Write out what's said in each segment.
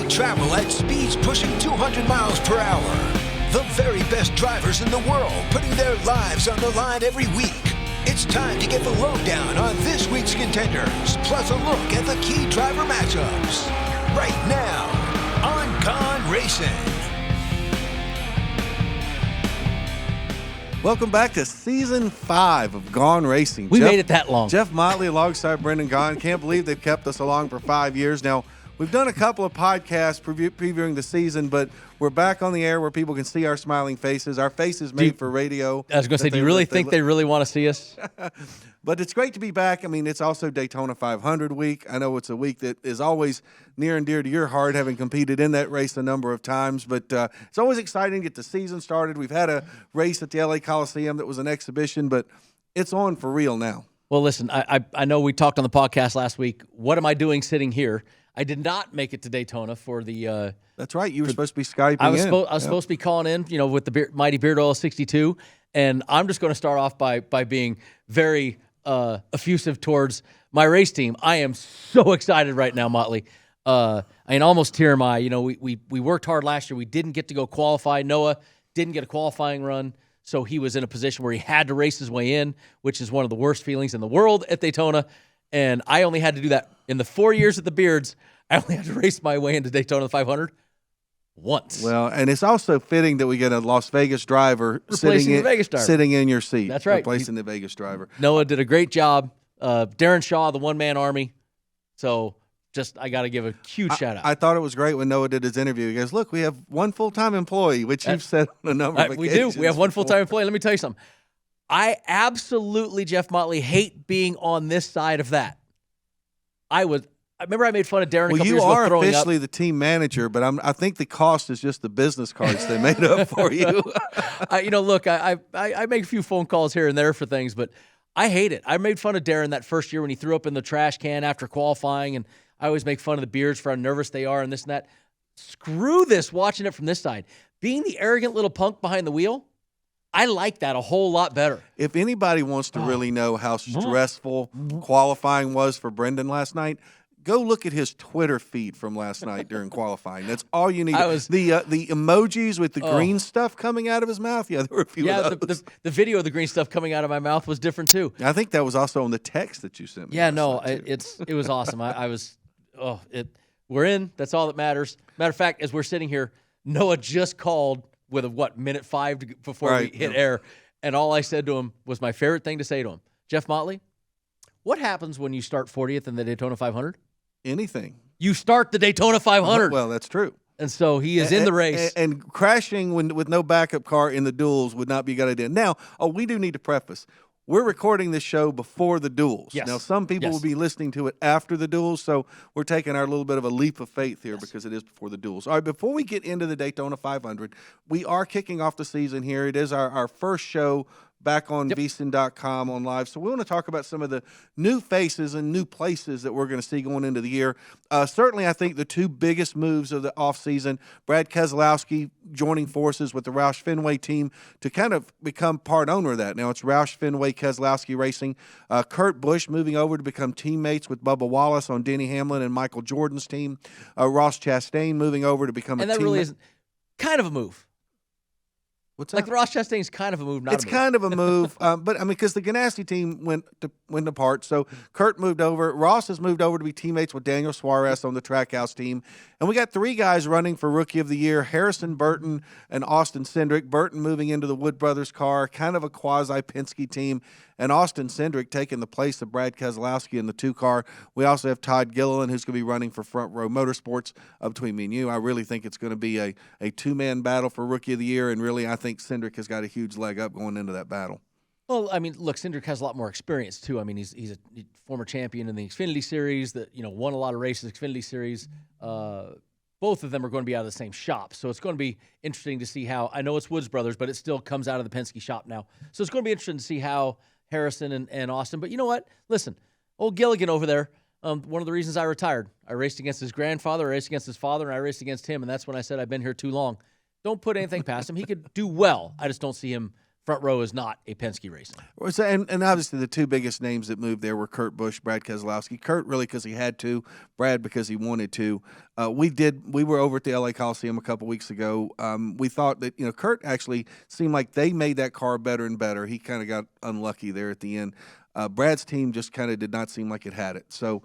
travel at speeds pushing 200 miles per hour. The very best drivers in the world putting their lives on the line every week. It's time to get the lowdown on this week's contenders, plus a look at the key driver matchups. Right now on Gaughan Racin. Welcome back to Season 5 of Gaughan Racing. We made it that long. Jeff Motley alongside Brendan Gaughan. Can't believe they've kept us along for 5 years now. We've done a couple of podcasts previewing the season, but we're back on the air where people can see our smiling faces. Our faces made for radio. I was going to say, do you really think they really want to see us? But it's great to be back. I mean, it's also Daytona 500 week. I know it's a week that is always near and dear to your heart, having competed in that race a number of times. But it's always exciting to get the season started. We've had a race at the LA Coliseum that was an exhibition, but it's on for real now. Well, listen, I know we talked on the podcast last week. What am I doing sitting here? I did not make it to Daytona for the That's right. You were supposed to be Skyping I was in. supposed to be calling in, with the Mighty Beard Oil 62. And I'm just going to start off by being very effusive towards my race team. I am so excited right now, Motley. Almost tear in my eye. We worked hard last year. We didn't get to go qualify. Noah didn't get a qualifying run, so he was in a position where he had to race his way in, which is one of the worst feelings in the world at Daytona. And I only had to do that in the 4 years at the Beards. I only had to race my way into Daytona 500 once. Well, and it's also fitting that we get a Las Vegas driver sitting in your seat. That's right. Replacing the Vegas driver. Noah did a great job. Darren Shaw, the one-man army. So I got to give a huge shout-out. I thought it was great when Noah did his interview. He goes, look, we have one full-time employee, which you've said on a number of occasions. We do. We have one full-time employee. Let me tell you something. I absolutely, Jeff Motley, hate being on this side of that. I remember I made fun of Darren a couple years ago throwing up. You are officially the team manager, but I think the cost is just the business cards they made up for you. Look, I make a few phone calls here and there for things, but I hate it. I made fun of Darren that first year when he threw up in the trash can after qualifying, and I always make fun of the Beards for how nervous they are and this and that. Screw this, watching it from this side. Being the arrogant little punk behind the wheel, I like that a whole lot better. If anybody wants to really know how stressful qualifying was for Brendan last night, go look at his Twitter feed from last night during qualifying. That's all you need. The emojis with the green stuff coming out of his mouth. Yeah, there were a few of those. The video of the green stuff coming out of my mouth was different too. I think that was also on the text that you sent me. Yeah, no, it was awesome. We're in. That's all that matters. Matter of fact, as we're sitting here, Noah just called with minute 5 before we hit air, and all I said to him was my favorite thing to say to him. Jeff Motley, what happens when you start 40th in the Daytona 500? Anything. You start the Daytona 500. Well, that's true. And so he is in the race. And crashing with no backup car in the duels would not be a good idea. Now, we do need to preface. We're recording this show before the duels. Yes. Now, some people will be listening to it after the duels, so we're taking our little bit of a leap of faith here because it is before the duels. All right, before we get into the Daytona 500, we are kicking off the season here. It is our first show back on vsin.com on live. So we want to talk about some of the new faces and new places that we're going to see going into the year. Certainly, I think the two biggest moves of the offseason, Brad Keselowski joining forces with the Roush Fenway team to kind of become part owner of that. Now it's Roush Fenway Keselowski Racing. Kurt Busch moving over to become teammates with Bubba Wallace on Denny Hamlin and Michael Jordan's team. Ross Chastain moving over to become and a that teammate. really is kind of a move. What's like that? the Ross Chastain's kind of a move, It's kind of a move, but I mean, because the Ganassi team went apart, so Kurt moved over. Ross has moved over to be teammates with Daniel Suarez on the Trackhouse team, and we got 3 guys running for Rookie of the Year: Harrison Burton and Austin Cindric. Burton moving into the Wood Brothers car, kind of a quasi Penske team, and Austin Cindric taking the place of Brad Keselowski in the 2-car. We also have Todd Gilliland, who's going to be running for Front Row Motorsports. Between me and you, I really think it's going to be a 2-man battle for Rookie of the Year, and really I think Cindric has got a huge leg up going into that battle. Well, I mean, look, Cindric has a lot more experience too. I mean, he's a former champion in the Xfinity Series, that won a lot of races, Xfinity Series. Both of them are going to be out of the same shop, so it's going to be interesting to see how. I know it's Woods Brothers, but it still comes out of the Penske shop now, so it's going to be interesting to see how Harrison and Austin. But you know what? Listen, old Gilligan over there. One of the reasons I retired, I raced against his grandfather, I raced against his father, and I raced against him, and that's when I said I've been here too long. Don't put anything past him. He could do well. I just don't see him front row is not a Penske Racing. So, and obviously the two biggest names that moved there were Kurt Busch, Brad Keselowski. Kurt really because he had to, Brad because he wanted to. We were over at the LA Coliseum a couple weeks ago. We thought that Kurt actually seemed like they made that car better and better. He kind of got unlucky there at the end. Brad's team just kind of did not seem like it had it. So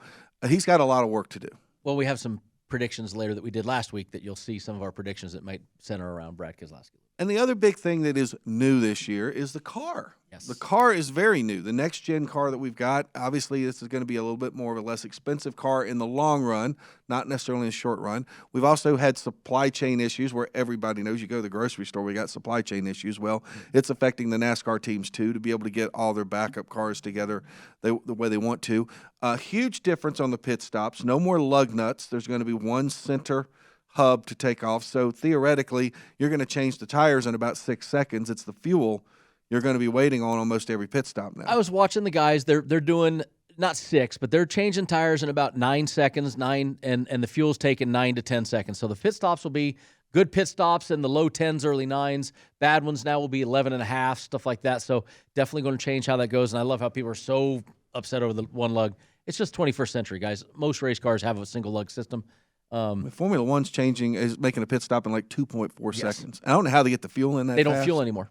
he's got a lot of work to do. Well, we have some predictions later that we did last week that you'll see some of our predictions that might center around Brad Keselowski. And the other big thing that is new this year is the car. Yes. The car is very new. The next-gen car that we've got, obviously this is going to be a little bit more of a less expensive car in the long run, not necessarily in the short run. We've also had supply chain issues where everybody knows you go to the grocery store, we got supply chain issues. Well, it's affecting the NASCAR teams too to be able to get all their backup cars together the way they want to. A huge difference on the pit stops. No more lug nuts. There's going to be one center hub to take off. So theoretically, you're going to change the tires in about 6 seconds. It's the fuel you're going to be waiting on almost every pit stop now. I was watching the guys. They're doing not 6, but they're changing tires in about 9 seconds. And the fuel's taking 9 to 10 seconds. So the pit stops will be good pit stops in the low 10s, early 9s. Bad ones now will be 11.5, stuff like that. So definitely going to change how that goes. And I love how people are so upset over the one lug. It's just 21st century, guys. Most race cars have a single lug system. Formula One's is making a pit stop in like 2.4 Yes. seconds. I don't know how they get the fuel in that They don't fast. fuel anymore.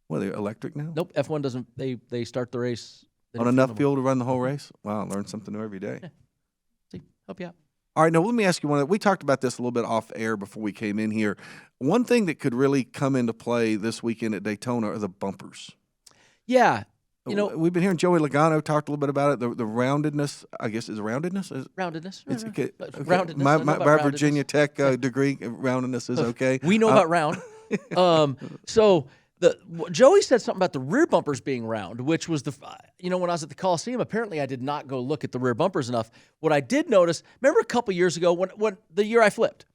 Well, they're electric now? Nope, F1 doesn't. They start the race. They On don't enough no more. fuel to run the whole race? Wow, I learn something new every day. See, help you out. All right, now let me ask you one. We talked about this a little bit off air before we came in here. One thing that could really come into play this weekend at Daytona are the bumpers. Yeah, We've been hearing Joey Logano talked a little bit about it. The roundedness, I guess, is roundedness? roundedness. It's okay. Roundedness. My I know about roundedness. Virginia Tech degree, roundedness is okay. We know about round. So Joey said something about the rear bumpers being round, which was when I was at the Coliseum, apparently I did not go look at the rear bumpers enough. What I did notice, remember a couple years ago when the year I flipped,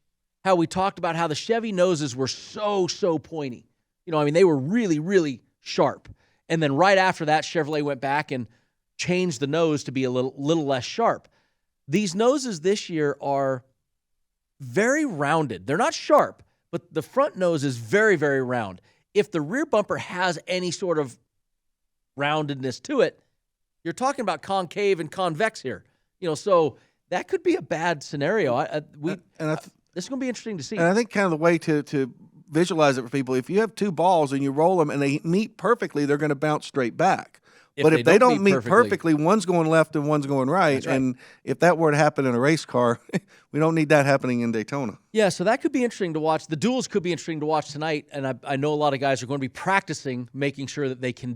how we talked about how the Chevy noses were so pointy. They were really, really sharp. And then right after that, Chevrolet went back and changed the nose to be a little less sharp. These noses this year are very rounded. They're not sharp, but the front nose is very, very round. If the rear bumper has any sort of roundedness to it, you're talking about concave and convex here. So that could be a bad scenario. This is going to be interesting to see. And I think kind of the way to visualize it for people, if you have two balls and you roll them and they meet perfectly, they're going to bounce straight back. But if they don't meet perfectly, one's going left and one's going right. And if that were to happen in a race car, we don't need that happening in Daytona. Yeah, so that could be interesting to watch. The duels could be interesting to watch tonight. And I know a lot of guys are going to be practicing, making sure that they can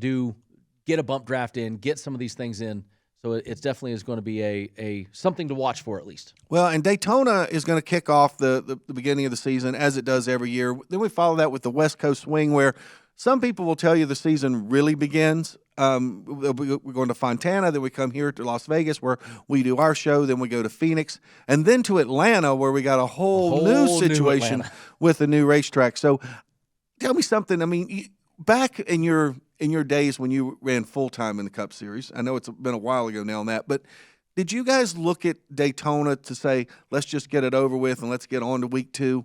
get a bump draft in, get some of these things in. So it definitely is going to be a something to watch for at least. Well, and Daytona is going to kick off the beginning of the season as it does every year. Then we follow that with the West Coast swing where some people will tell you the season really begins. We're going to Fontana, then we come here to Las Vegas where we do our show, then we go to Phoenix, and then to Atlanta where we got a whole new situation with a new racetrack. So tell me something. I mean, back in your days when you ran full-time in the Cup Series, I know it's been a while ago now on that, but did you guys look at Daytona to say, let's just get it over with and let's get on to week 2?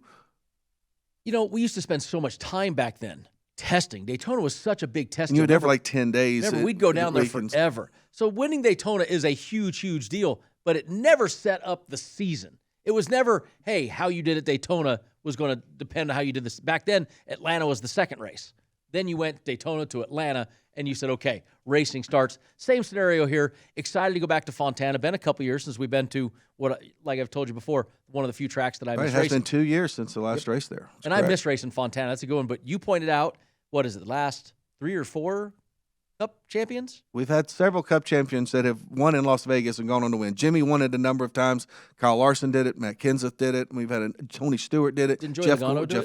We used to spend so much time back then testing. Daytona was such a big test. You were there for like 10 days. Remember, we'd go down there forever. So winning Daytona is a huge, huge deal, but it never set up the season. It was never, hey, how you did at Daytona was going to depend on how you did this. Back then, Atlanta was the second race. Then you went Daytona to Atlanta, and you said, okay, racing starts. Same scenario here. Excited to go back to Fontana. Been a couple years since we've been to like I've told you before, one of the few tracks that I miss racing. It has been 2 years since the last race there. And I miss racing Fontana. That's a good one. But you pointed out, what is it, the last 3 or 4 Cup champions? We've had several Cup champions that have won in Las Vegas and gone on to win. Jimmy won it a number of times. Kyle Larson did it. Matt Kenseth did it. We've had Tony Stewart did it. Jeff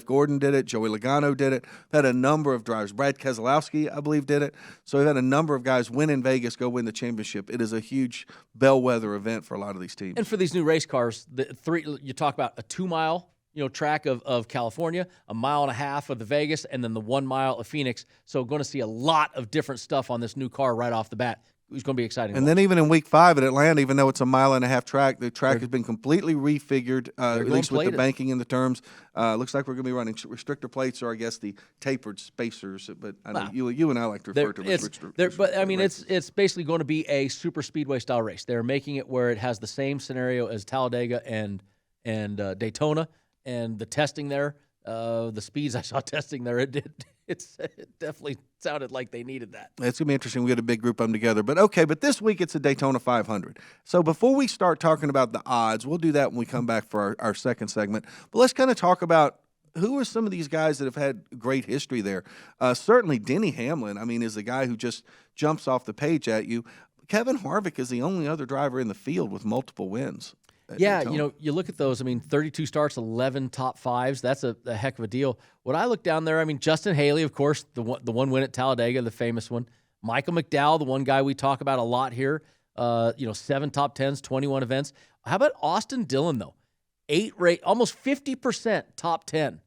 Gordon did it. Joey Logano did it. We've had a number of drivers. Brad Keselowski, I believe, did it. So we've had a number of guys win in Vegas, go win the championship. It is a huge bellwether event for a lot of these teams. And for these new race cars, you talk about a 2-mile track of California, 1.5 miles of the Vegas, and then the 1 mile of Phoenix. So going to see a lot of different stuff on this new car right off the bat. to be exciting. And then even in week 5 at Atlanta, even though it's a 1.5-mile track, the track has been completely refigured, at least with the banking and the terms. Looks like we're going to be running restrictor plates, or I guess the tapered spacers. But I know you and I like to refer to them as restrictor. But I mean, it's basically going to be a super speedway style race. They're making it where it has the same scenario as Talladega and Daytona, and the testing there, the speeds I saw testing there, it definitely sounded like they needed that. It's going to be interesting. We got a big group of them together. But this week it's a Daytona 500. So before we start talking about the odds, we'll do that when we come back for our second segment. But let's kind of talk about who are some of these guys that have had great history there. Certainly Denny Hamlin, I mean, is the guy who just jumps off the page at you. Kevin Harvick is the only other driver in the field with multiple wins. Yeah, Daytona. you look at those. I mean, 32 starts, 11 top 5s. That's a heck of a deal. When I look down there, I mean, Justin Haley, of course, the one win at Talladega, the famous one. Michael McDowell, the one guy we talk about a lot here. 7 top 10s, 21 events. How about Austin Dillon though? Almost 50% top 10,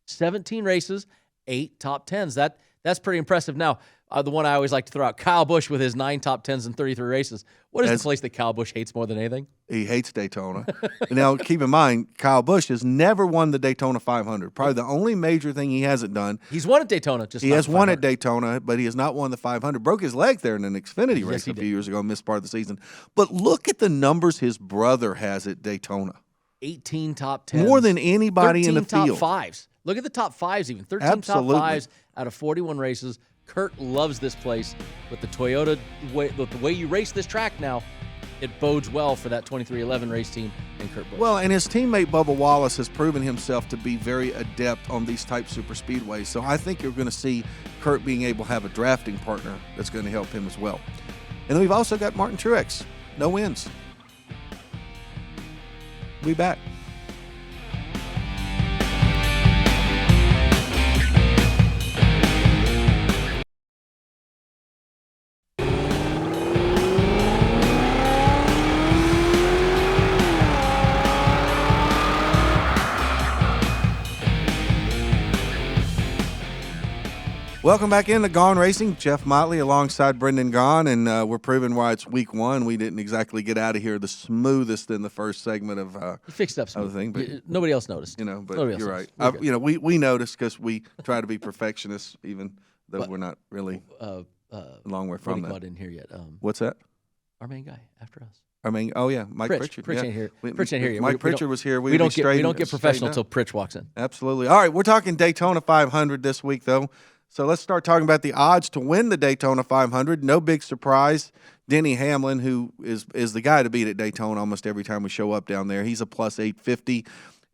17 races, 8 top 10s. That's pretty impressive. Now, the one I always like to throw out, Kyle Busch with his 9 top 10s and 33 races. What is the place that Kyle Busch hates more than anything? He hates Daytona. Now, keep in mind, Kyle Busch has never won the Daytona 500. Probably the only major thing he hasn't done. He's won at Daytona. He has won at Daytona, but he has not won the 500. Broke his leg there in an Xfinity race a few years ago, missed part of the season. But look at the numbers his brother has at Daytona. 18 top 10s. More than anybody in the field. 13 top 5s. Look at the top 5s even. 13 Absolutely. top 5s out of 41 races. Kurt loves this place with the Toyota, the way you race this track now. It bodes well for that 2311 race team and Kurt Busch. Well, and his teammate Bubba Wallace has proven himself to be very adept on these type super speedways. So I think you're going to see Kurt being able to have a drafting partner that's going to help him as well. And then we've also got Martin Truex. No wins. We'll be back. Welcome back into Gaughan Racing. Jeff Motley alongside Brendan Gaughan, and we're proving why it's week 1. We didn't exactly get out of here the smoothest in the first segment of you fixed up other thing, but nobody else noticed. But you're right. We noticed because we try to be perfectionists, even though we're not really a long way from that. Not in here yet. What's that? Our main guy after us. Mike Pritchard. Pritch ain't here. Pritch ain't here. Mike Pritchard was here. We don't get professional until Pritch walks in. Absolutely. All right, we're talking Daytona 500 this week, though. So let's start talking about the odds to win the Daytona 500. No big surprise. Denny Hamlin, who is the guy to beat at Daytona almost every time we show up down there. He's a plus 850.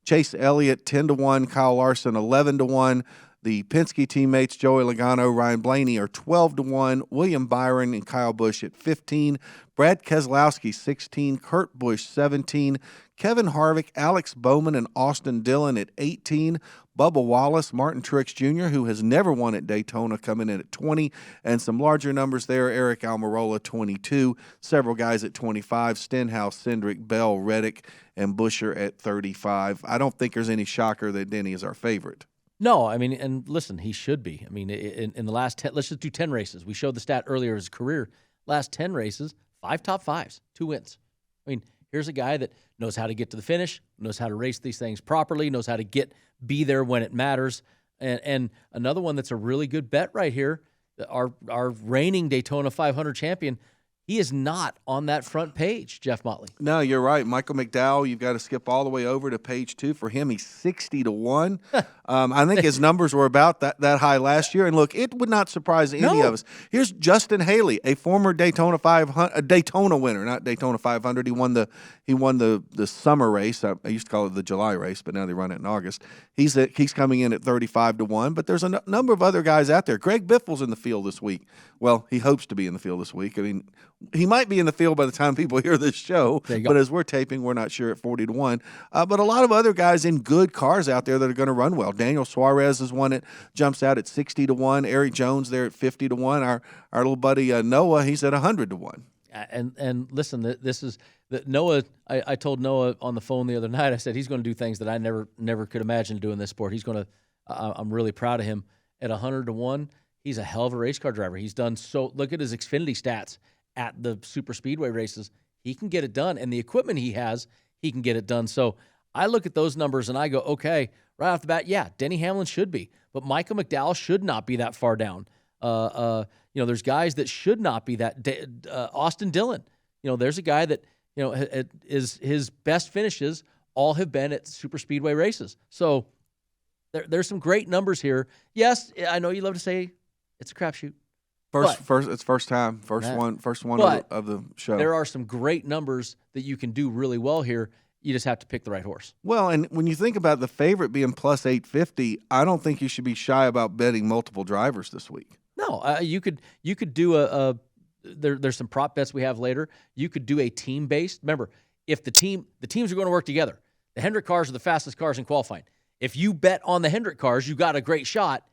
Chase Elliott, 10-1. Kyle Larson, 11-1. The Penske teammates, Joey Logano, Ryan Blaney, are 12-1. William Byron and Kyle Busch at 15. Brad Keselowski, 16. Kurt Busch, 17. Kevin Harvick, Alex Bowman, and Austin Dillon at 18. Bubba Wallace, Martin Truex Jr., who has never won at Daytona, coming in at 20. And some larger numbers there, Eric Almirola, 22. Several guys at 25. Stenhouse, Cindric, Bell, Reddick, and Buescher at 35. I don't think there's any shocker that Denny is our favorite. No, I mean, and listen, he should be. I mean, in the last 10, let's just do 10 races. We showed the stat earlier of his career. Last 10 races, 5 top 5s, 2 wins. I mean, here's a guy that knows how to get to the finish, knows how to race these things properly, knows how to be there when it matters. And another one that's a really good bet right here, our reigning Daytona 500 champion, he is not on that front page, Jeff Motley. No, you're right. Michael McDowell, you've got to skip all the way over to page 2. For him, he's 60-1. I think his numbers were about that high last year. And look, it would not surprise any of us. Here's Justin Haley, a former Daytona 500, a Daytona winner, not Daytona 500. He won the summer race. I used to call it the July race, but now they run it in August. He's coming in at 35-1. But there's a number of other guys out there. Greg Biffle's in the field this week. Well, he hopes to be in the field this week. I mean, he might be in the field by the time people hear this show, but as we're taping, we're not sure at 40-1. But a lot of other guys in good cars out there that are going to run well. Daniel Suarez is one that jumps out at 60-1. Eric Jones there at 50-1. Our little buddy Noah, he's at 100-1. And listen, this is Noah. I told Noah on the phone the other night. I said he's going to do things that I never could imagine doing in this sport. He's going to. I'm really proud of him at 100-1. He's a hell of a race car driver. He's done so. Look at his Xfinity stats. at the super speedway races, he can get it done. And the equipment he has, he can get it done. So I look at those numbers and I go, okay, right off the bat, yeah, Denny Hamlin should be. But Michael McDowell should not be that far down. There's guys that should not be that. Austin Dillon, there's a guy that, is his best finishes all have been at super speedway races. So there's some great numbers here. Yes, I know you love to say it's a crapshoot. It's first time, first one of the show. There are some great numbers that you can do really well here. You just have to pick the right horse. Well, and when you think about the favorite being plus 850, I don't think you should be shy about betting multiple drivers this week. No, you could do there's some prop bets we have later. You could do a team based. Remember, if the teams are going to work together, the Hendrick cars are the fastest cars in qualifying. If you bet on the Hendrick cars, you got a great shot,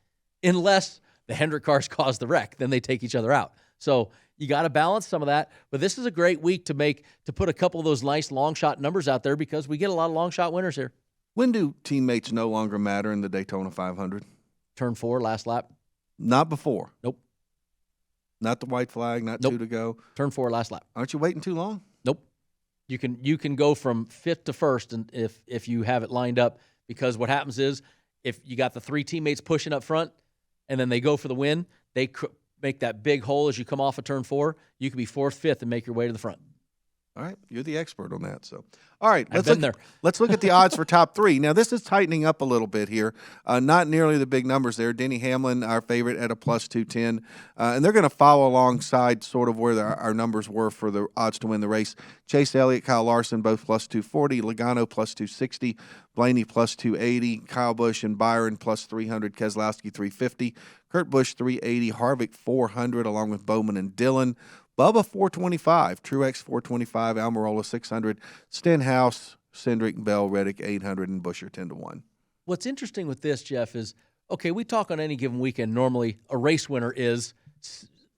unless the Hendrick cars cause the wreck, then they take each other out. So you got to balance some of that. But this is a great week to put a couple of those nice long shot numbers out there, because we get a lot of long shot winners here. When do teammates no longer matter in the Daytona 500? Turn 4, last lap. Not before. Nope. Not the white flag, not 2 to go. Turn 4, last lap. Aren't you waiting too long? Nope. You can go from 5th to 1st, and if you have it lined up, because what happens is, if you got the 3 teammates pushing up front and then they go for the win, they make that big hole as you come off of turn 4. You could be 4th, 5th, and make your way to the front. All right, you're the expert on that. So, all right, I've been there. Let's look at the odds for top 3. Now, this is tightening up a little bit here. Not nearly the big numbers there. Denny Hamlin, our favorite, at a plus 210, and they're going to follow alongside sort of where our numbers were for the odds to win the race. Chase Elliott, Kyle Larson, both plus 240. Logano plus 260. Blaney plus 280. Kyle Busch and Byron plus 300. Keselowski 350. Kurt Busch 380. Harvick 400, along with Bowman and Dillon. Bubba 425, Truex 425, Almirola 600, Stenhouse, Cindric, Bell, Reddick 800, and Buescher 10-1. What's interesting with this, Jeff, is we talk on any given weekend. Normally, a race winner is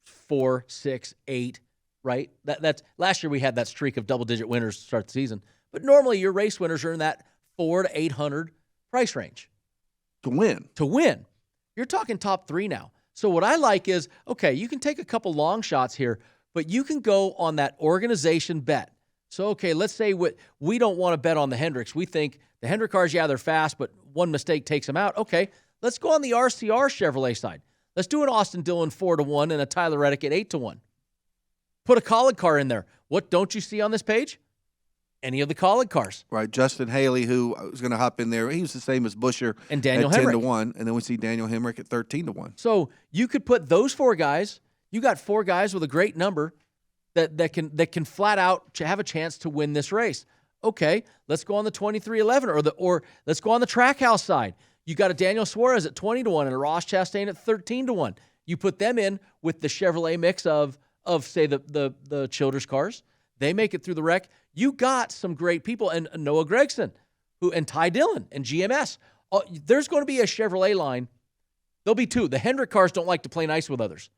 4, 6, 8, right? That's last year we had that streak of double-digit winners to start the season. But normally, your race winners are in that 400 to 800 price range To win. You're talking top 3 now. So what I like is, you can take a couple long shots here, but you can go on that organization bet. So, let's say we don't want to bet on the Hendricks. We think the Hendrick cars, they're fast, but one mistake takes them out. Okay, let's go on the RCR Chevrolet side. Let's do an Austin Dillon 4-1 and a Tyler Reddick at 8-1. Put a Colleague car in there. What don't you see on this page? Any of the Colleague cars. Right, Justin Haley, who was going to hop in there. He was the same as Buescher and Daniel at Hemrick. 10-1, and then we see Daniel Hemrick at 13-1. So you could put those 4 guys. You got 4 guys with a great number that can flat out have a chance to win this race. Okay, let's go on the 2311 or let's go on the Trackhouse side. You got a Daniel Suarez at 20-1 and a Ross Chastain at 13-1. You put them in with the Chevrolet mix of say the Childers cars. They make it through the wreck. You got some great people, and Noah Gragson, and Ty Dillon and GMS. There's going to be a Chevrolet line. There'll be 2. The Hendrick cars don't like to play nice with others,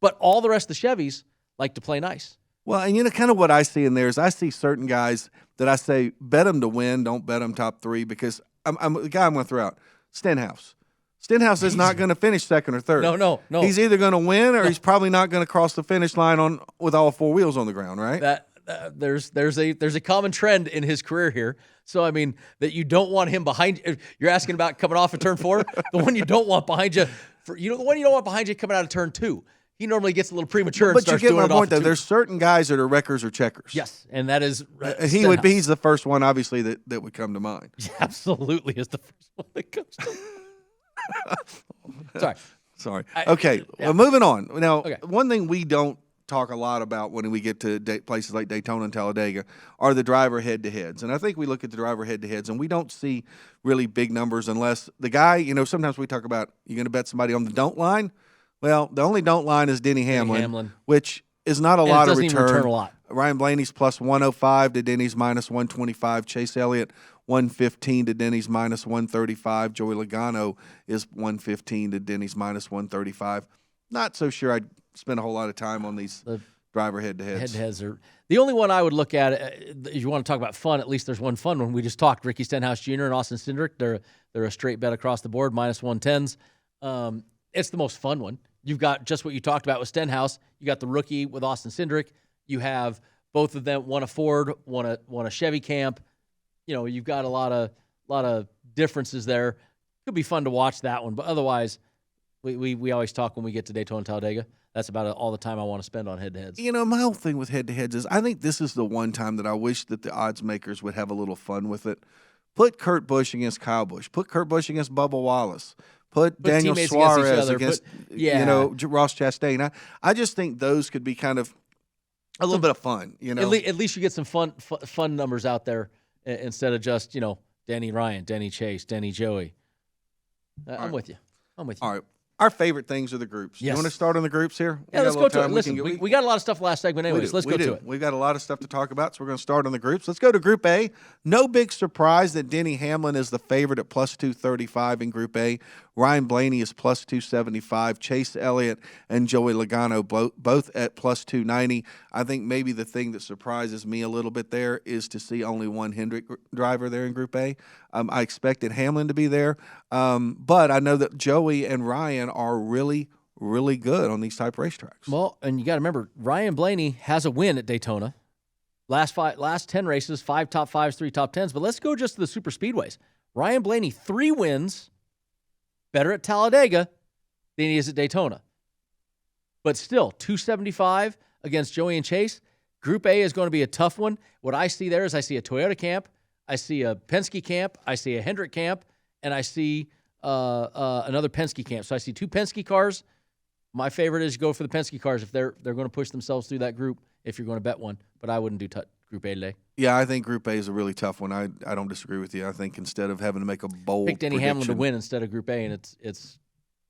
but all the rest of the Chevys like to play nice. Well, and kind of what I see in there is I see certain guys that I say bet them to win, don't bet them top 3, because the guy I'm going to throw out, Stenhouse. Stenhouse is not going to finish 2nd or 3rd. No. He's either going to win or he's probably not going to cross the finish line with all 4 wheels on the ground, right? There's a common trend in his career here. So, that you don't want him behind you. You're asking about coming off of turn 4. The one you don't want behind you, the one you don't want behind you coming out of turn 2. He normally gets a little premature and starts doing it off. But you get my point, though. There's certain guys that are wreckers or checkers. Yes, and that is he's the first one, obviously, that would come to mind. He absolutely is the first one that comes to mind. Sorry. Okay, well, moving on. Now, one thing we don't talk a lot about when we get to places like Daytona and Talladega are the driver head-to-heads. And I think we look at the driver head-to-heads, and we don't see really big numbers unless the guy, sometimes we talk about, you're going to bet somebody on the don't line. Well, the only don't line is Denny Hamlin, which is not a lot of return. Even return a lot. Ryan Blaney's plus 105 to Denny's minus 125. Chase Elliott 115 to Denny's minus 135. Joey Logano is 115 to Denny's minus 135. Not so sure I'd spend a whole lot of time on these driver head-to-heads. Head-to-heads are the only one I would look at. If you want to talk about fun, at least there's one fun one. We just talked Ricky Stenhouse Jr. and Austin Cindric. They're a straight bet across the board, minus 110s. It's the most fun one. You've got just what you talked about with Stenhouse. You got the rookie with Austin Cindric. You have both of them, one a Ford, one a Chevy camp. You've got a lot of differences there. Could be fun to watch that one, but otherwise, we always talk when we get to Daytona and Talladega. That's about all the time I want to spend on head-to-heads. My whole thing with head-to-heads is I think this is the one time that I wish that the odds makers would have a little fun with it. Put Kurt Busch against Kyle Busch. Put Kurt Busch against Bubba Wallace. Put Daniel Suarez against Ross Chastain. I just think those could be kind of a little bit of fun. At least you get some fun numbers out there instead of just Denny Ryan, Denny Chase, Denny Joey. I'm with you. All right. Our favorite things are the groups. Yes. You want to start on the groups here? Yeah, let's go to it. Listen, we got a lot of stuff last segment anyways. Let's go to it. We've got a lot of stuff to talk about, so we're going to start on the groups. Let's go to Group A. No big surprise that Denny Hamlin is the favorite at plus 235 in Group A. Ryan Blaney is plus 275. Chase Elliott and Joey Logano both at plus 290. I think maybe the thing that surprises me a little bit there is to see only one Hendrick driver there in Group A. I expected Hamlin to be there, but I know that Joey and Ryan are really, really good on these type racetracks. Well, and you got to remember, Ryan Blaney has a win at Daytona. Last 10 races, 5 top 5s, 3 top 10s. But let's go just to the super speedways. Ryan Blaney, 3 wins, better at Talladega than he is at Daytona. But still, 275 against Joey and Chase. Group A is going to be a tough one. What I see there is I see a Toyota camp, I see a Penske camp, I see a Hendrick camp, and I see another Penske camp. So I see 2 Penske cars. My favorite is go for the Penske cars if they're going to push themselves through that group if you're going to bet one. But I wouldn't do Group A today. Yeah, I think Group A is a really tough one. I don't disagree with you. I think instead of having to make a bold pick Denny prediction, Hamlin to win instead of Group A, and it's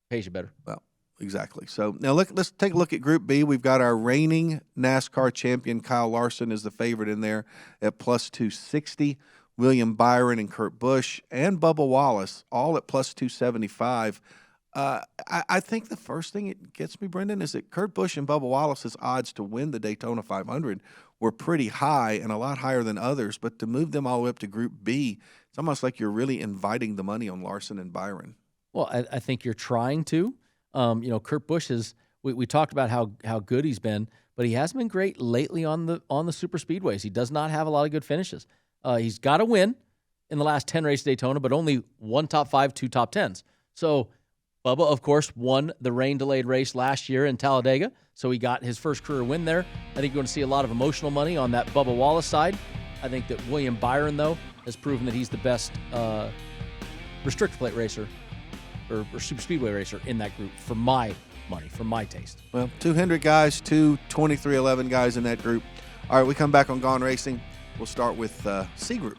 pays you better. Well, exactly. So now let's take a look at Group B. We've got our reigning NASCAR champion Kyle Larson is the favorite in there at plus 260. William Byron and Kurt Busch and Bubba Wallace all at plus 275. I think the first thing it gets me, Brendan, is that Kurt Busch and Bubba Wallace's odds to win the Daytona 500 were pretty high and a lot higher than others. But to move them all the way up to Group B, it's almost like you're really inviting the money on Larson and Byron. Well, I think you're trying to. Kurt Busch is. We talked about how good he's been, but he hasn't been great lately on the super speedways. He does not have a lot of good finishes. He's got a win in the last 10 races Daytona, but only 1 top 5, 2 top 10s. So Bubba, of course, won the rain-delayed race last year in Talladega, so he got his first career win there. I think you're going to see a lot of emotional money on that Bubba Wallace side. I think that William Byron, though, has proven that he's the best restrictor plate racer or super speedway racer in that group for my money, for my taste. Well, 2 Hendrick guys, 2 2311 guys in that group. All right, we come back on Gaughan Racing. We'll start with C Group.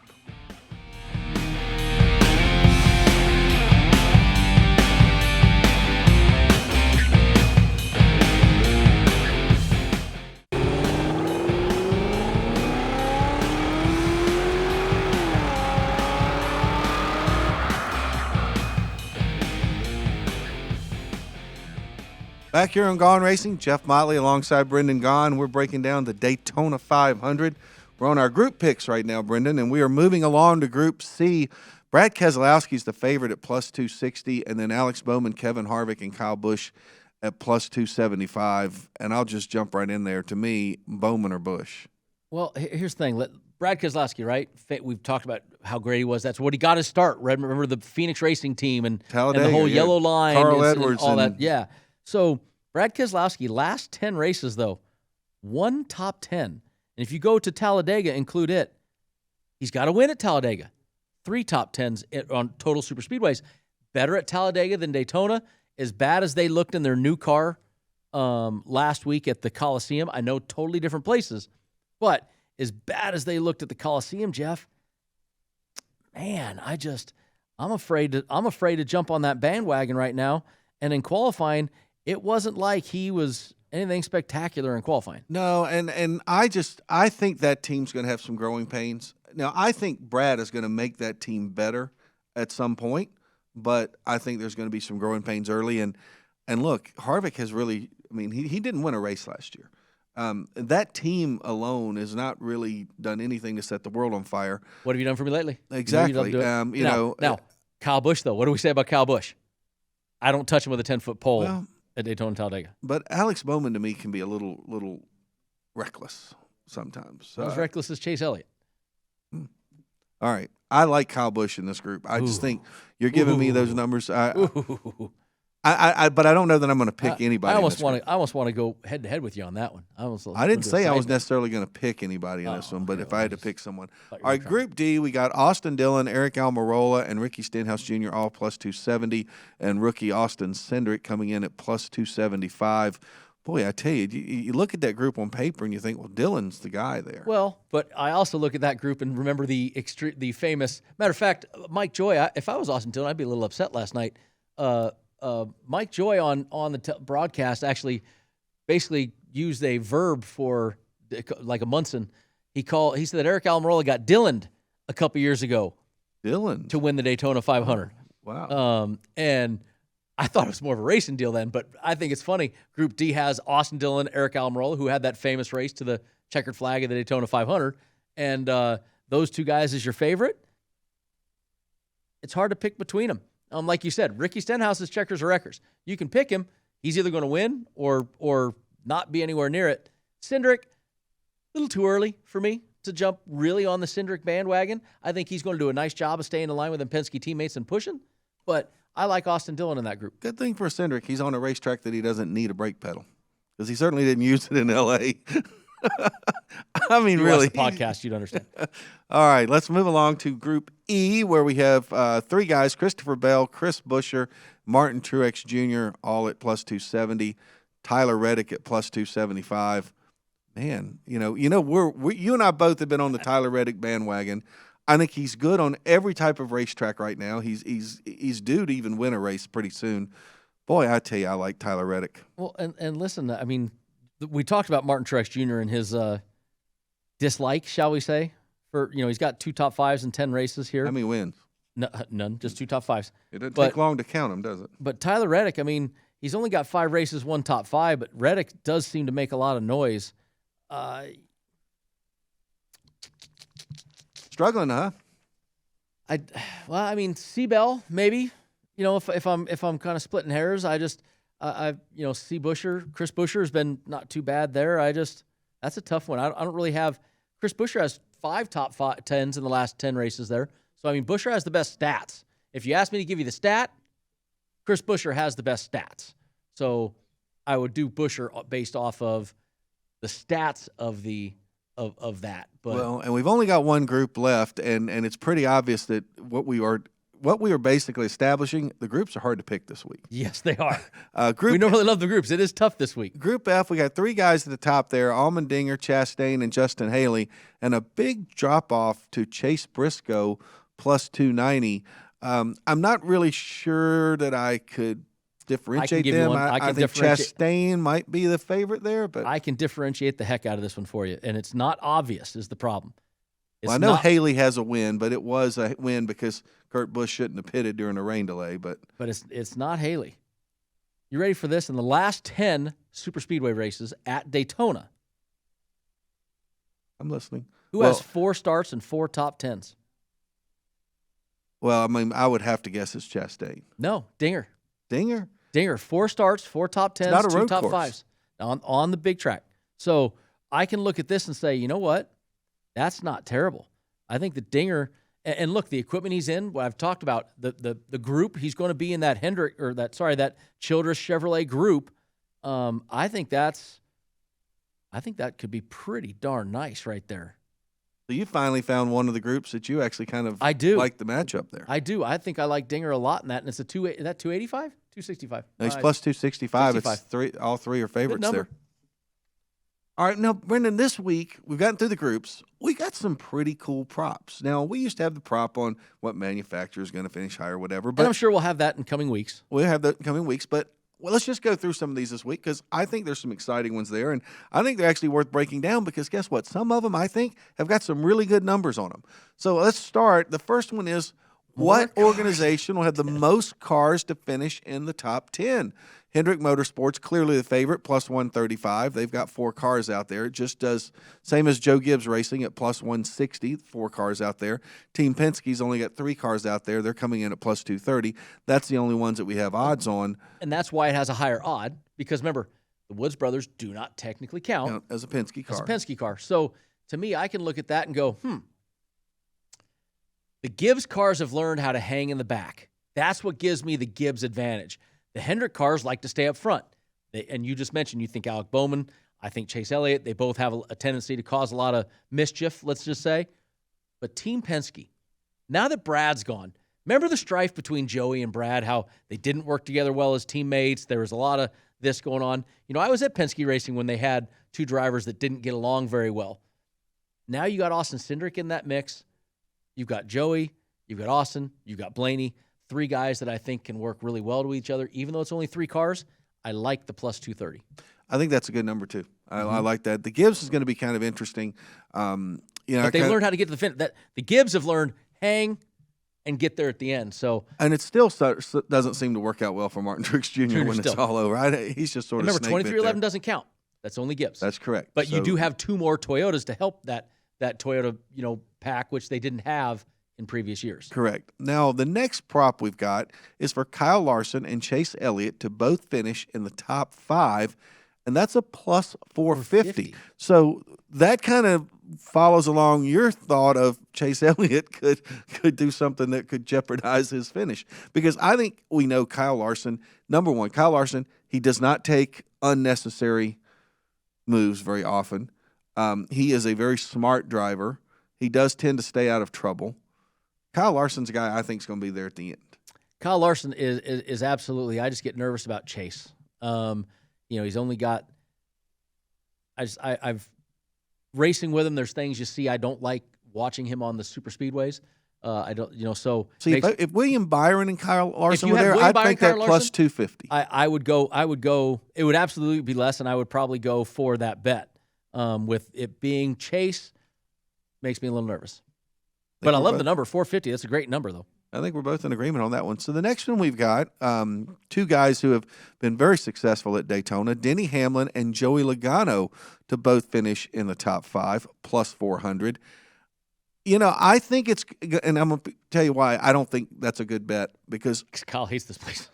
Back here on Gaughan Racing, Jeff Motley alongside Brendan Gaughan. We're breaking down the Daytona 500. We're on our group picks right now, Brendan, and we are moving along to Group C. Brad Keselowski's the favorite at plus 260, and then Alex Bowman, Kevin Harvick, and Kyle Busch at plus 275. And I'll just jump right in there. To me, Bowman or Busch. Well, here's the thing. Brad Keselowski, right? We've talked about how great he was. That's what he got his start. Remember the Phoenix Racing team and the whole yellow line. Carl Edwards. And all that. Yeah. So Brad Keselowski, last 10 races, though, 1 top 10. And if you go to Talladega, include it, he's got to win at Talladega. 3 top 10s on total super speedways. Better at Talladega than Daytona. As bad as they looked in their new car last week at the Coliseum. I know totally different places. But as bad as they looked at the Coliseum, Jeff, man, I'm afraid to jump on that bandwagon right now. And in qualifying, it wasn't like he was anything spectacular in qualifying. No, and I think that team's going to have some growing pains. Now, I think Brad is going to make that team better at some point, but I think there's going to be some growing pains early. And look, Harvick has really, he didn't win a race last year. That team alone has not really done anything to set the world on fire. What have you done for me lately? Exactly. Now, Kyle Busch, though, what do we say about Kyle Busch? I don't touch him with a 10-foot pole at Daytona and Talladega. But Alex Bowman, to me, can be a little reckless sometimes. Not as reckless as Chase Elliott. All right. I like Kyle Busch in this group. I just think you're giving me those numbers. But I don't know that I'm going to pick anybody. I almost want to go head to head with you on that one. I didn't say I was necessarily going to pick anybody in this one, but if I had to pick someone. All right, Group D, we got Austin Dillon, Eric Almirola, and Ricky Stenhouse Jr. all plus 270, and rookie Austin Cindric coming in at plus 275. Boy, I tell you, you look at that group on paper and you think, well, Dillon's the guy there. Well, but I also look at that group and remember the famous. Matter of fact, Mike Joy. If I was Austin Dillon, I'd be a little upset last night. Mike Joy on the broadcast actually basically used a verb for like a Munson. He said that Eric Almirola got Dilloned a couple years ago. Dilloned to win the Daytona 500. Wow. And I thought it was more of a racing deal then, but I think it's funny. Group D has Austin Dillon, Eric Almirola, who had that famous race to the checkered flag of the Daytona 500, and those two guys is your favorite. It's hard to pick between them. Like you said, Ricky Stenhouse's checkers or wreckers. You can pick him. He's either going to win or not be anywhere near it. Cindric, a little too early for me to jump really on the Cindric bandwagon. I think he's going to do a nice job of staying in line with them Penske teammates and pushing, but I like Austin Dillon in that group. Good thing for Cindric, he's on a racetrack that he doesn't need a brake pedal because he certainly didn't use it in L.A. I mean, really. Watch the podcast, you'd understand. All right, let's move along to Group E, where we have three guys: Christopher Bell, Chris Buescher, Martin Truex Jr., all at plus 270. Tyler Reddick at plus 275. Man, you know, you and I both have been on the Tyler Reddick bandwagon. I think he's good on every type of racetrack right now. He's due to even win a race pretty soon. Boy, I tell you, I like Tyler Reddick. Well, and listen, I mean, we talked about Martin Truex Jr. and his dislike, shall we say, for he's got 2 top 5s in 10 races here. How many wins? No, none, just 2 top 5s. It doesn't take long to count them, does it? But Tyler Reddick, I mean, he's only got 5 races, 1 top 5, but Reddick does seem to make a lot of noise. Struggling, huh? I mean, Seabell maybe. If I'm kind of splitting hairs, Chris Buescher has been not too bad there. That's a tough one. I don't really have. Chris Buescher has 5 top 10s in the last 10 races there. So I mean, Buescher has the best stats. If you ask me to give you the stat, Chris Buescher has the best stats. So I would do Buescher based off of the stats of that. But well, and we've only got one group left, and it's pretty obvious that what we are basically establishing, the groups are hard to pick this week. Yes, they are. We normally love the groups. It is tough this week. Group F, we got 3 guys at the top there: Allmendinger, Chastain, and Justin Haley, and a big drop off to Chase Briscoe plus 290. I'm not really sure that I could differentiate them. I think Chastain might be the favorite there, but I can differentiate the heck out of this one for you, and it's not obvious is the problem. Well, I know Haley has a win, but it was a win because Kurt Busch shouldn't have pitted during a rain delay. But it's not Haley. You ready for this? In the last 10 superspeedway races at Daytona, I'm listening. Who has 4 starts and 4 top 10s? Well, I mean, I would have to guess it's Chastain. No, Dinger. Dinger, 4 starts, 4 top 10s, not a 2 road top course. 5s on the big track. So I can look at this and say, you know what? That's not terrible. I think the Dinger, and look, the equipment he's in, what I've talked about, the group he's going to be in, that that Childress Chevrolet group. I think that could be pretty darn nice right there. So you finally found one of the groups that you actually kind of like the matchup there. I do. I think I like Dinger a lot in that, and it's a 285, 265. No, he's plus 265. 65. It's all 3 are favorites Good number. there. All right, now, Brendan, this week, we've gotten through the groups. We got some pretty cool props. Now, we used to have the prop on what manufacturer is going to finish high or whatever. But and I'm sure we'll have that in coming weeks. We'll have that in coming weeks. But let's just go through some of these this week because I think there's some exciting ones there. And I think they're actually worth breaking down because guess what? Some of them, I think, have got some really good numbers on them. So let's start. The first one is what organization will have the most cars to finish in the top 10? Hendrick Motorsports, clearly the favorite, plus 135. They've got 4 cars out there. It just does, same as Joe Gibbs Racing at plus 160, 4 cars out there. Team Penske's only got 3 cars out there. They're coming in at plus 230. That's the only ones that we have odds on. And that's why it has a higher odd, because remember, The Woods brothers do not technically count as a Penske car. As a Penske car. So to me, I can look at that and go, the Gibbs cars have learned how to hang in the back. That's what gives me the Gibbs advantage. The Hendrick cars like to stay up front. And you just mentioned you think Alec Bowman, I think Chase Elliott, they both have a tendency to cause a lot of mischief, let's just say. But Team Penske, now that Brad's gone, remember the strife between Joey and Brad, how they didn't work together well as teammates? There was a lot of this going on. I was at Penske Racing when they had two drivers that didn't get along very well. Now you got Austin Cindric in that mix. You've got Joey, you've got Austin, you've got Blaney, three guys that I think can work really well to each other. Even though it's only three cars, I like the plus 230. I think that's a good number, too. I like that. The Gibbs is going to be kind of interesting. But they've learned how to get to the finish. The Gibbs have learned hang and get there at the end. And it still doesn't seem to work out well for Martin Truex Jr. when it's all over. He's just sort of remember, 2311 doesn't count. That's only Gibbs. That's correct. But you do have two more Toyotas to help that Toyota pack, which they didn't have in previous years. Correct. Now, the next prop we've got is for Kyle Larson and Chase Elliott to both finish in the top 5, and that's a plus 450. So that kind of follows along your thought of Chase Elliott could do something that could jeopardize his finish. Because I think we know Kyle Larson, number one, Kyle Larson, he does not take unnecessary moves very often. He is a very smart driver. He does tend to stay out of trouble. Kyle Larson's a guy I think is going to be there at the end. Kyle Larson is absolutely. I just get nervous about Chase. He's only got. I've racing with him. There's things you see I don't like watching him on the super speedways. I don't. So see if William Byron and Kyle Larson were there, I'd think that plus 250. I would go. It would absolutely be less, and I would probably go for that bet. With it being Chase, makes me a little nervous. But I love the number, 450. That's a great number, though. I think we're both in agreement on that one. So the next one we've got two guys who have been very successful at Daytona, Denny Hamlin and Joey Logano, to both finish in the top 5, plus 400. I think it's – and I'm going to tell you why I don't think that's a good bet because – Kyle hates this place.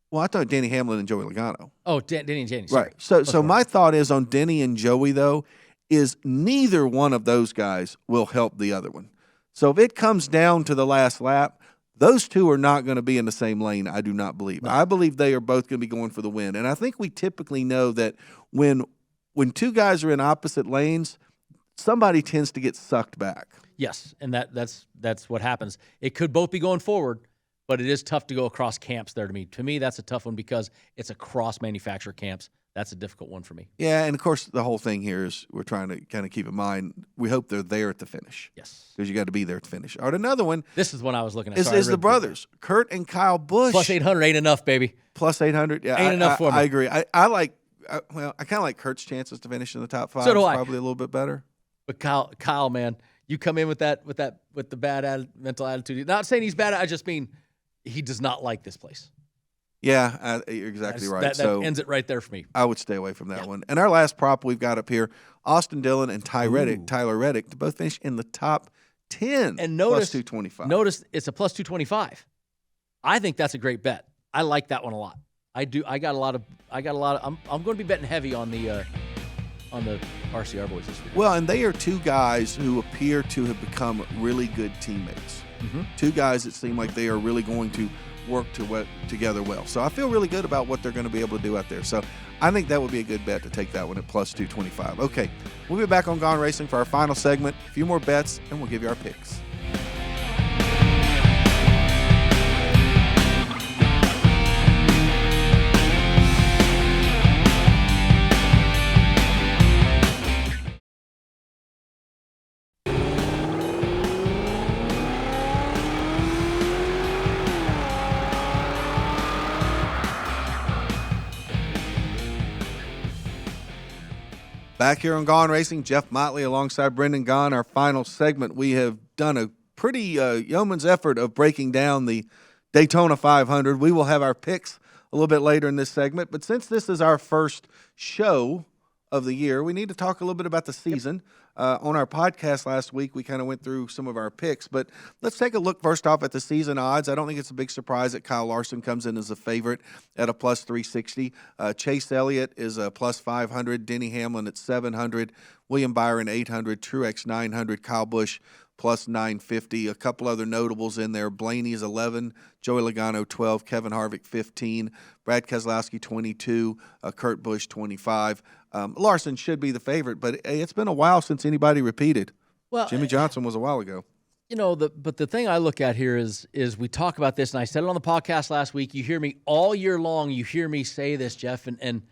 Well, I thought Denny Hamlin and Joey Logano. Oh, Denny and Jenny. Sorry. Right. So my thought is on Denny and Joey, though, is neither one of those guys will help the other one. So if it comes down to the last lap, those two are not going to be in the same lane, I do not believe. No. I believe they are both going to be going for the win. And I think we typically know that when two guys are in opposite lanes, somebody tends to get sucked back. Yes, and that's what happens. It could both be going forward, but it is tough to go across camps there to me. To me, that's a tough one because it's across manufacturer camps. That's a difficult one for me. Yeah, and of course, the whole thing here is we're trying to kind of keep in mind, we hope they're there at the finish. Yes. Because you got to be there at the finish. All right, another one. This is one I was looking at. Is the brothers, Kurt and Kyle Busch. Plus 800 ain't enough, baby. Plus 800? Yeah. Ain't enough for me. I agree. I kind of like Kurt's chances to finish in the top 5. So do I. Probably a little bit better. But Kyle, man, you come in with the bad mental attitude. Not saying he's bad. I just mean he does not like this place. Yeah, you're exactly right. That ends it right there for me. I would stay away from that one. And our last prop we've got up here, Austin Dillon and Tyler Reddick to both finish in the top 10. And notice, plus 225. Notice it's a plus 225. I think that's a great bet. I like that one a lot. I do. I'm going to be betting heavy on the RCR boys this week. Well, and they are two guys who appear to have become really good teammates. Mm-hmm. Two guys that seem like they are really going to work together well. So I feel really good about what they're going to be able to do out there. So I think that would be a good bet to take that one at plus 225. Okay, we'll be back on Gaughan Racing for our final segment. A few more bets, and we'll give you our picks. Back here on Gaughan Racing, Jeff Motley alongside Brendan Gaughan. Our final segment, we have done a pretty yeoman's effort of breaking down the Daytona 500. We will have our picks a little bit later in this segment, but since this is our first show of the year, we need to talk a little bit about the season. On our podcast last week, we kind of went through some of our picks, but let's take a look first off at the season odds. I don't think it's a big surprise that Kyle Larson comes in as a favorite at a plus 360. Chase Elliott is a plus 500. Denny Hamlin at 700. William Byron 800. Truex 900. Kyle Busch plus 950. A couple other notables in there. Blaney's 11, Joey Logano 12, Kevin Harvick 15, Brad Keselowski 22, Kurt Busch 25. Larson should be the favorite, but it's been a while since anybody repeated. Well, Jimmy Johnson was a while ago. But the thing I look at here is we talk about this, and I said it on the podcast last week. You hear me all year long. You hear me say this, Jeff, and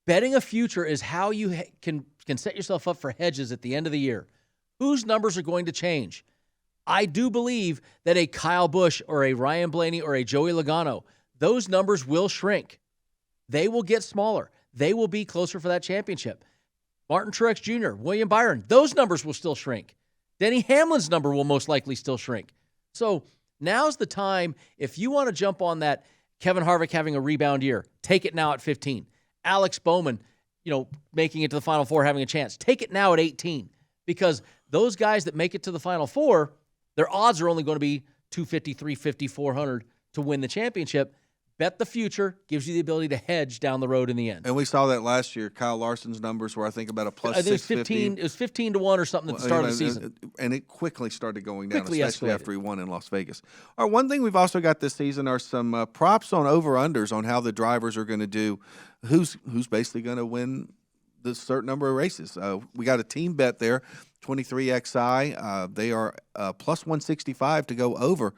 betting a future is how you can set yourself up for hedges at the end of the year. Whose numbers are going to change? I do believe that a Kyle Busch or a Ryan Blaney or a Joey Logano, those numbers will shrink. They will get smaller. They will be closer for that championship. Martin Truex Jr., William Byron, those numbers will still shrink. Denny Hamlin's number will most likely still shrink. So now's the time. If you want to jump on that Kevin Harvick having a rebound year, take it now at 15. Alex Bowman, making it to the Final Four, having a chance, take it now at 18. Because those guys that make it to the Final Four, their odds are only going to be 250, 350, 400 to win the championship. Bet the future gives you the ability to hedge down the road in the end. And we saw that last year. Kyle Larson's numbers were, I think, about a plus 650. It was 15 to 1 or something at the start of the season. And it quickly started going down, especially after he won in Las Vegas. All right, one thing we've also got this season are some props on over-unders on how the drivers are going to do. Who's basically going to win the certain number of races. We got a team bet there, 23XI. They are plus 165 to go over.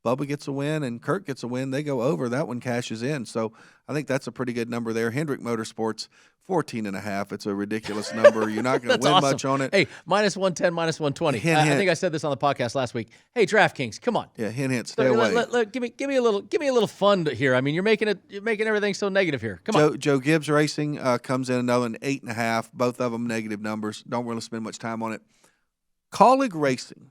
Bubba gets a win and Kurt gets a win. They go over. That one cashes in. So I think that's a pretty good number there. Hendrick Motorsports, 14.5. It's a ridiculous number. You're not going to win much on it. Hey, minus 110, minus 120. I think I said this on the podcast last week. Hey, DraftKings, come on. Yeah, hint, stay away. Give me a little fun here. I mean, you're making everything so negative here. Come on. Joe Gibbs Racing comes in another 8.5. Both of them negative numbers. Don't really spend much time on it. Colleague Racing.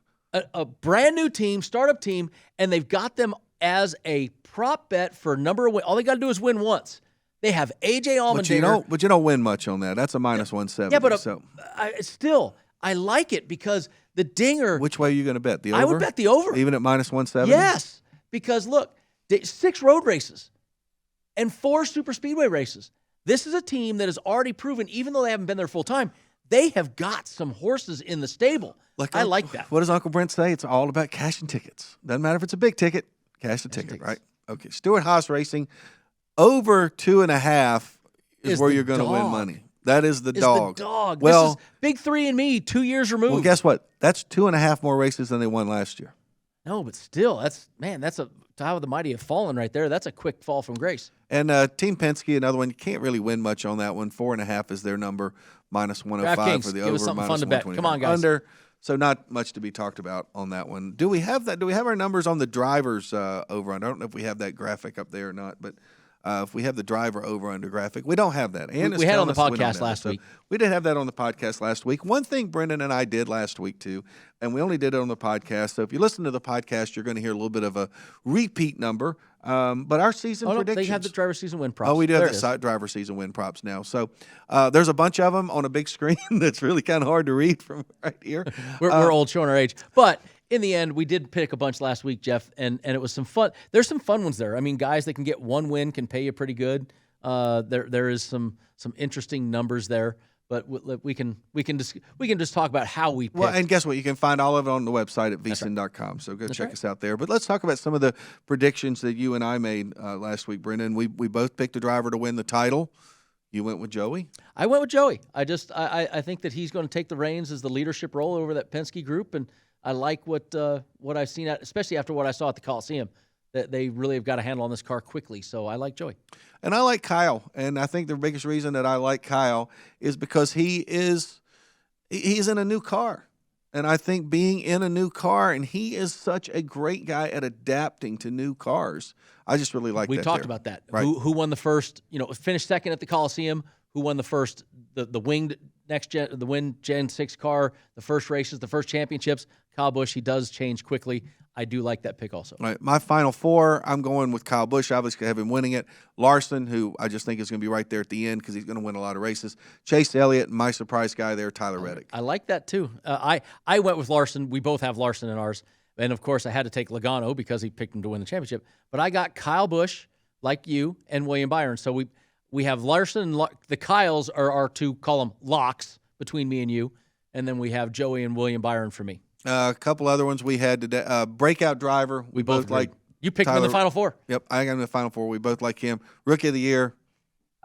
A brand new team, startup team, and they've got them as a prop bet for number of wins. All they got to do is win once. They have A.J. Allmendinger. But you don't win much on that. That's a minus 170. Yeah, but I like it because the Dinger. Which way are you going to bet? The over? I would bet the over. Even at minus 170? Yes, because look, 6 road races and 4 super speedway races. This is a team that has already proven, even though they haven't been there full time, they have got some horses in the stable. I like that. What does Uncle Brent say? It's all about cashing tickets. Doesn't matter if it's a big ticket, cash the ticket, right? Okay. Stewart Haas Racing, over 2.5 is where you're going to win money. That is the dog. The dog. Well, this is Big 3 and me, 2 years removed. Well, guess what? That's 2.5 more races than they won last year. No, but still, that's how the mighty have fallen right there. That's a quick fall from grace. And Team Penske, another one. You can't really win much on that one. 4.5 is their number. Minus 105 for the over. Give us something fun to bet. Come on, guys. Under. So not much to be talked about on that one. Do we have that? Do we have our numbers on the drivers over under? I don't know if we have that graphic up there or not, but if we have the driver over under graphic, we don't have that. We had it on the podcast last week. We did have that on the podcast last week. One thing Brendan and I did last week too, and we only did it on the podcast. So if you listen to the podcast, you're going to hear a little bit of a repeat number. But our season predictions. They have the driver season win props. Oh, we do have the driver season win props now. So there's a bunch of them on a big screen that's really kind of hard to read from right here. We're old, showing our age. But in the end, we did pick a bunch last week, Jeff, and it was some fun. There's some fun ones there. I mean, guys that can get one win can pay you pretty good. There is some interesting numbers there. But we can just talk about how we picked. Well, and guess what? You can find all of it on the website at vsin.com. So go check us out there. But let's talk about some of the predictions that you and I made last week, Brendan. We both picked a driver to win the title. You went with Joey? I went with Joey. I think that he's going to take the reins as the leadership role over that Penske group, and I like what I've seen, especially after what I saw at the Coliseum, that they really have got a handle on this car quickly. So I like Joey. And I like Kyle. And I think the biggest reason that I like Kyle is because he's in a new car. And I think being in a new car, and he is such a great guy at adapting to new cars. I just really like that. We talked about that. Right. Who won the first, finished second at the Coliseum, who won the first, the winged next gen, the Gen 6 car, the first races, the first championships. Kyle Busch, he does change quickly. I do like that pick also. All right, my final four, I'm going with Kyle Busch. Obviously, I have him winning it. Larson, who I just think is going to be right there at the end because he's going to win a lot of races. Chase Elliott, and my surprise guy there, Tyler Reddick. I like that too. I went with Larson. We both have Larson in ours. And, of course, I had to take Logano because he picked him to win the championship. But I got Kyle Busch, like you, and William Byron. So we have Larson and the Kyles are our two, call them locks between me and you. And then we have Joey and William Byron for me. A couple other ones we had today. Breakout driver. We both like. You picked Tyler, him in the Final Four. Yep, I got him in the Final Four. We both like him. Rookie of the year.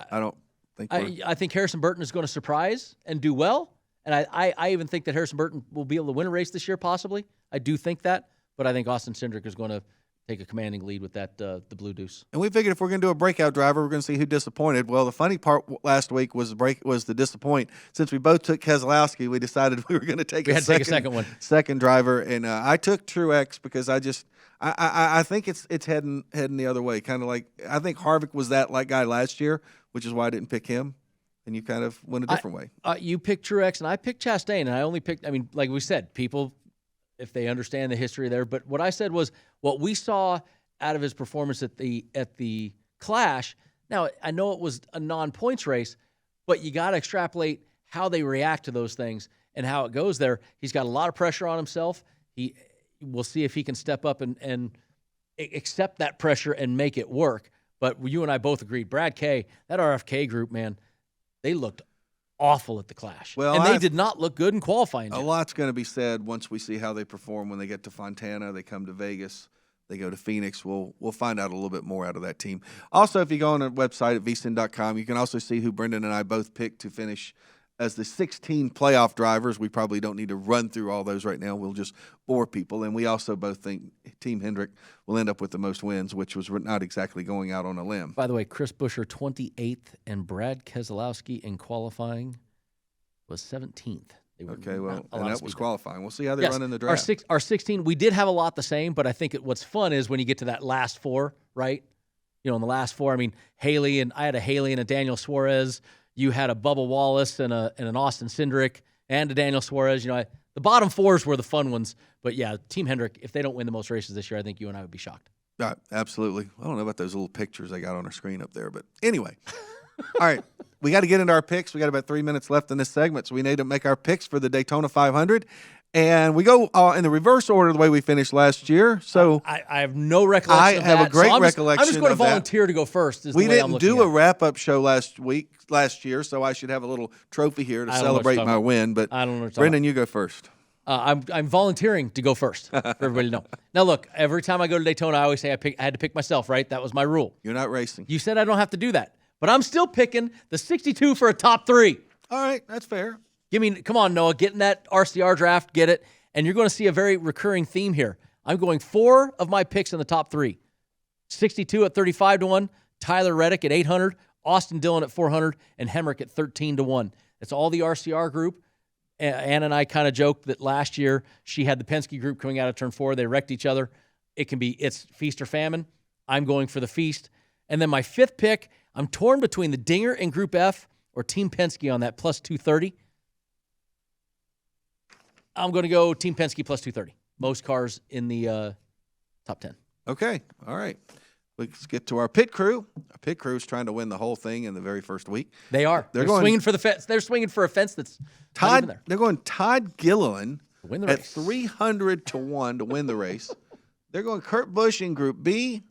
I don't think. I think Harrison Burton is going to surprise and do well. And I even think that Harrison Burton will be able to win a race this year, possibly. I do think that. But I think Austin Cindric is going to take a commanding lead with that the Blue Deuce. And we figured if we're going to do a breakout driver, we're going to see who disappointed. Well, the funny part last week was the disappoint. Since we both took Keselowski, we decided we were going to take a second one. Second driver, and I took Truex because I think it's heading the other way. Kind of like I think Harvick was that guy last year, which is why I didn't pick him. And you kind of went a different way. You picked Truex, and I picked Chastain, and I only picked. I mean, like we said, people, if they understand the history there. But what I said was what we saw out of his performance at the Clash. Now, I know it was a non-points race, but you got to extrapolate how they react to those things and how it goes there. He's got a lot of pressure on himself. We'll see if he can step up and accept that pressure and make it work. But you and I both agreed. Brad K, that RFK group, man, they looked awful at the Clash. Well, and they did not look good in qualifying. A lot's going to be said once we see how they perform when they get to Fontana. They come to Vegas. They go to Phoenix. We'll find out a little bit more out of that team. Also, if you go on our website at vsin.com, you can also see who Brendan and I both picked to finish as the 16 playoff drivers. We probably don't need to run through all those right now. We'll just bore people. And we also both think Team Hendrick will end up with the most wins, which was not exactly going out on a limb. By the way, Chris Buescher 28th and Brad Keselowski in qualifying was 17th. Okay, well, and that was qualifying. We'll see how they run in the draft. Our 16, we did have a lot the same, but I think what's fun is when you get to that last four, right? You know, in the last four, I mean, I had a Haley and a Daniel Suarez. You had a Bubba Wallace and an Austin Cindric and a Daniel Suarez. You know, the bottom fours were the fun ones. But, yeah, Team Hendrick, if they don't win the most races this year, I think you and I would be shocked. Absolutely. I don't know about those little pictures I got on our screen up there. But anyway, all right, we got to get into our picks. We got about 3 minutes left in this segment, so we need to make our picks for the Daytona 500. And we go in the reverse order the way we finished last year. So I have no recollection of that. I have a great recollection. I'm just going to volunteer to go first. We didn't do a wrap-up show last year, so I should have a little trophy here to celebrate my win. But I don't know. Brendan, you go first. I'm volunteering to go first for everybody to know. Now, look, every time I go to Daytona, I always say I had to pick myself, right? That was my rule. You're not racing. You said I don't have to do that. But I'm still picking the 62 for a top 3. All right, that's fair. Come on, Noah, get in that RCR draft, get it. And you're going to see a very recurring theme here. I'm going 4 of my picks in the top 3. 62 at 35-1, Tyler Reddick at 800, Austin Dillon at 400, and Hemrick at 13-1. It's all the RCR group. Ann and I kind of joked that last year she had the Penske group coming out of turn 4. They wrecked each other. It's feast or famine. I'm going for the feast. And then my 5th pick, I'm torn between the Dinger in Group F or Team Penske on that plus 230. I'm going to go Team Penske plus 230. Most cars in the top 10. Okay. All right. Let's get to our pit crew. Our pit crew is trying to win the whole thing in the very first week. They are. They're swinging for the fence. They're swinging for a fence that's not even there. They're going Todd Gilliland win the at race. 300-1 to win the race. They're going Kurt Busch in Group B,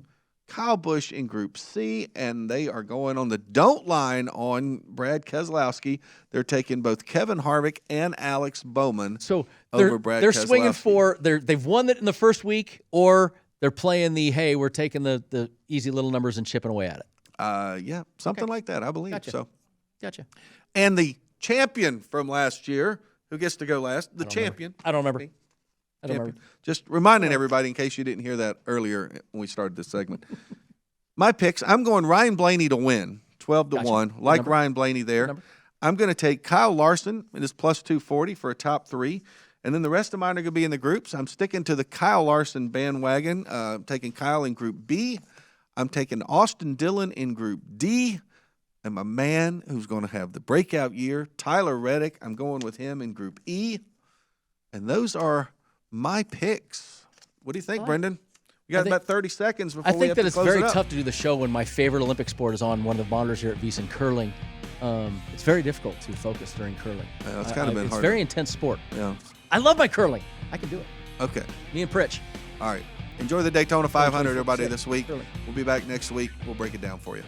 Kyle Busch in Group C, and they are going on the don't line on Brad Keselowski. They're taking both Kevin Harvick and Alex Bowman over Brad Keselowski. They're swinging for they've won it in the first week, or they're playing we're taking the easy little numbers and chipping away at it. Yeah, something like that, I believe. Gotcha. Gotcha. And the champion from last year, who gets to go last? The champion. I don't remember. I don't remember. Just reminding everybody in case you didn't hear that earlier when we started this segment. My picks, I'm going Ryan Blaney to win, 12-1. Like Ryan Blaney there. I'm going to take Kyle Larson in his plus 240 for a top 3. And then the rest of mine are going to be in the groups. I'm sticking to the Kyle Larson bandwagon. I'm taking Kyle in Group B. I'm taking Austin Dillon in Group D. And my man who's going to have the breakout year, Tyler Reddick, I'm going with him in Group E. And those are my picks What do you think, like it. Brendan? We got about 30 seconds before I we think have that to it's close very it up. tough to do the show when my favorite Olympic sport is on one of the monitors here at Racin, curling. It's very difficult to focus during curling. Yeah, it's kind of been It's hard. a very intense sport. Yeah. I love my curling. I can do it. Okay. Me and Pritch. All right. Enjoy the Daytona 500, everybody, 26. this week. Curling. We'll be back next week. We'll break it down for you.